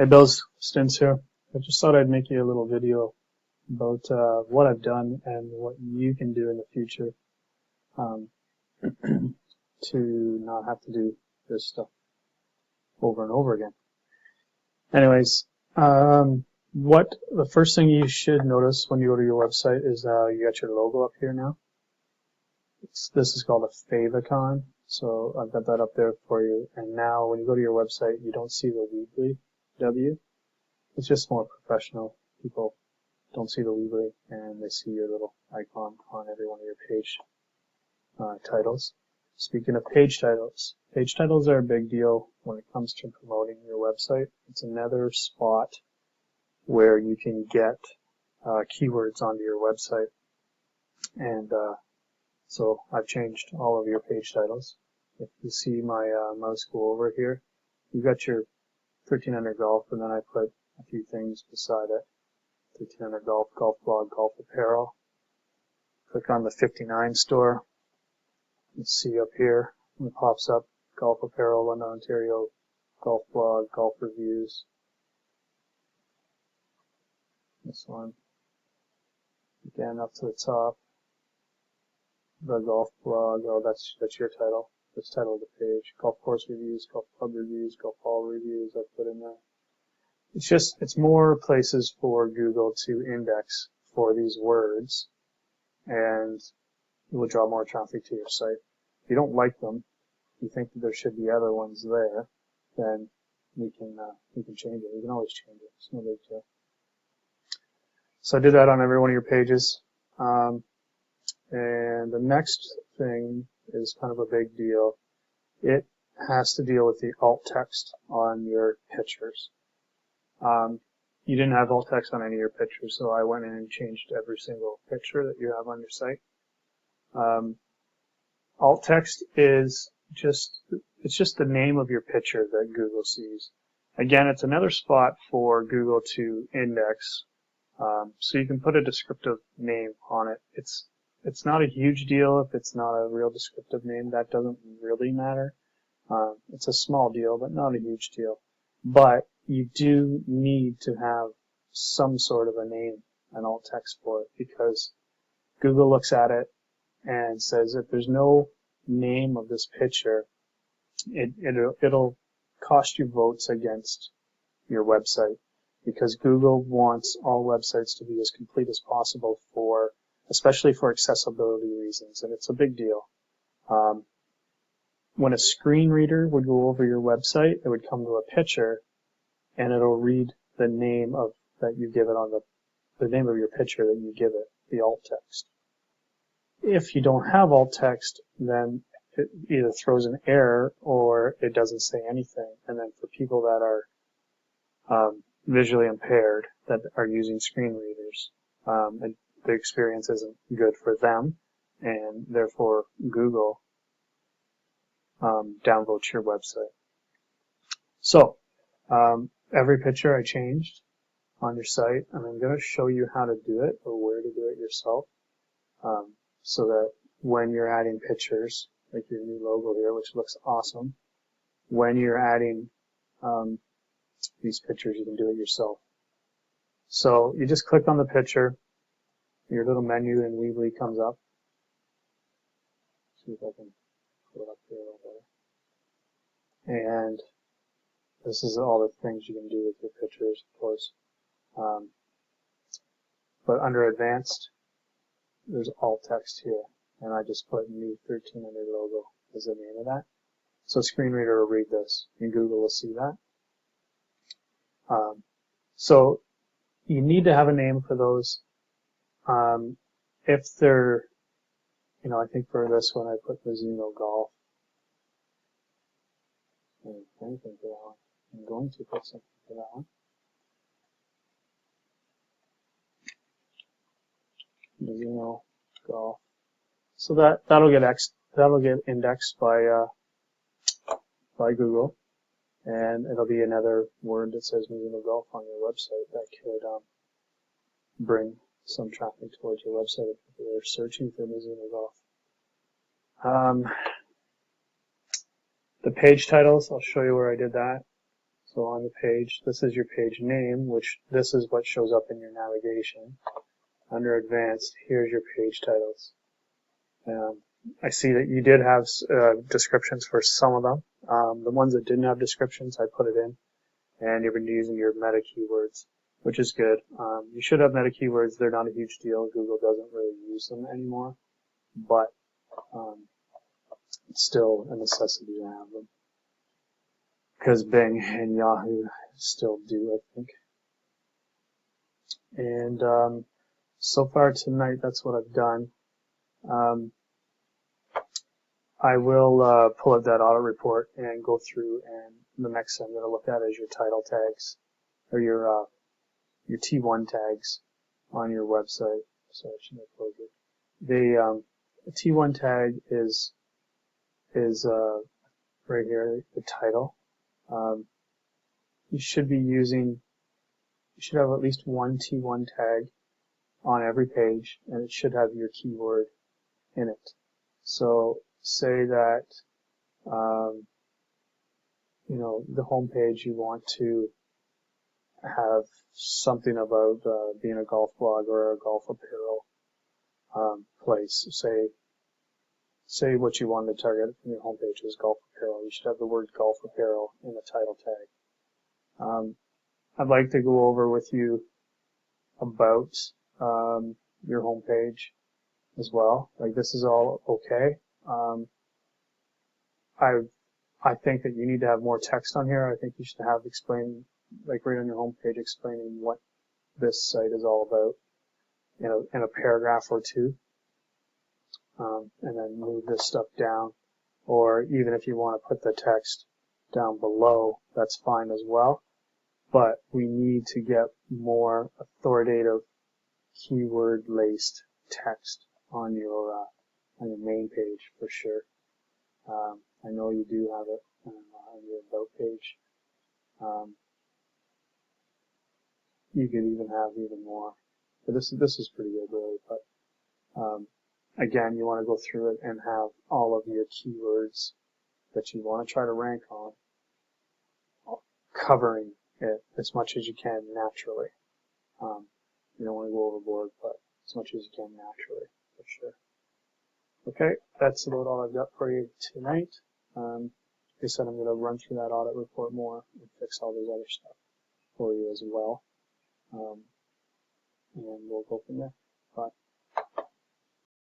Hey, Bill's Stints here. I just thought I'd make you a little video about what I've done and what you can do in the future um, to not have to do this stuff over and over again. Anyways, what the first thing you should notice when you go to your website is you got your logo up here now. This is called a favicon, so I've got that up there for you. And now when you go to your website, you don't see the Weebly W. It's just more professional. People don't see the Weebly and they see your little icon on every one of your page titles. Speaking of page titles are a big deal when it comes to promoting your website. It's another spot where you can get keywords onto your website. And so I've changed all of your page titles. If you see my mouse go over here, you've got your 1300 golf, and then I put a few things beside it. 1300 golf, golf blog, golf apparel. Click on the 59 store. You see up here, it pops up golf apparel, London, Ontario, golf blog, golf reviews. This one. Again, up to the top. The golf blog, oh, that's your title. That's the title of the page. Golf course reviews, golf club reviews, golf ball reviews, I put in there. It's more places for Google to index for these words, and it will draw more traffic to your site. If you don't like them, you think that there should be other ones there, then we can change it. We can always change it. It's no big deal. So I did that on every one of your pages. And the next thing is kind of a big deal. It has to deal with the alt text on your pictures. You didn't have alt text on any of your pictures, so I went in and changed every single picture that you have on your site. Alt text is just the name of your picture that Google sees. Again, it's another spot for Google to index, so you can put a descriptive name on it. It's not a huge deal if it's not a real descriptive name. That doesn't really matter. It's a small deal, but not a huge deal. But you do need to have some sort of a name, an alt text for it, because Google looks at it and says if there's no name of this picture, it'll cost you votes against your website, because Google wants all websites to be as complete as possible especially for accessibility reasons, and it's a big deal. When a screen reader would go over your website, it would come to a picture, and it'll read the name that you give it on the name of your picture that you give it, the alt text. If you don't have alt text, then it either throws an error or it doesn't say anything. And then for people that are visually impaired, that are using screen readers, the experience isn't good for them, and therefore Google downvotes your website. So every picture I changed on your site, and I'm going to show you how to do it or where to do it yourself, so that when you're adding pictures, like your new logo here, which looks awesome, when you're adding these pictures, you can do it yourself. So you just click on the picture, your little menu in Weebly comes up. See if I can pull it up here a little better. And this is all the things you can do with your pictures, of course. But under Advanced, there's alt text here, and I just put new 1300 logo as the name of that. So a screen reader will read this, and Google will see that. So you need to have a name for those. If they're, I think for this one I put Mizuno Golf. Anything for that one. I'm going to put something for that one. Mizuno Golf. So that'll get indexed by Google, and it'll be another word that says Mizuno Golf on your website that could bring some traffic towards your website if people are searching for Mizuno Golf. The page titles, I'll show you where I did that. So on the page, this is your page name, which this is what shows up in your navigation. Under advanced, here's your page titles. I see that you did have descriptions for some of them. The ones that didn't have descriptions, I put it in. And you've been using your meta keywords, which is good. You should have meta keywords. They're not a huge deal. Google doesn't really use them anymore, but it's still a necessity to have them because Bing and Yahoo still do, I think. And so far tonight, that's what I've done. I will pull up that audit report and go through, and the next thing I'm going to look at is your title tags or your T1 tags on your website. So I should have closed it. The T1 tag is right here, the title. You should have at least one T1 tag on every page, and it should have your keyword in it. So say that the home page, you want to have something about being a golf blog or a golf apparel place. Say what you want to target from your homepage is golf apparel. You should have the word golf apparel in the title tag. I'd like to go over with you about your homepage as well. Like, this is all okay. I think that you need to have more text on here. I think you should have like right on your homepage, explaining what this site is all about in a paragraph or two. And then move this stuff down, or even if you want to put the text down below, that's fine as well. But we need to get more authoritative keyword-laced text on your main page for sure. I know you do have it on your about page. You could even have even more, but this is pretty good, really. But again, you want to go through it and have all of your keywords that you want to try to rank on, covering it as much as you can naturally. You don't want to go overboard, but as much as you can naturally, for sure. Okay, that's about all I've got for you tonight. Like I said, I'm going to run through that audit report more and fix all this other stuff for you as well. And we'll go from there. Bye.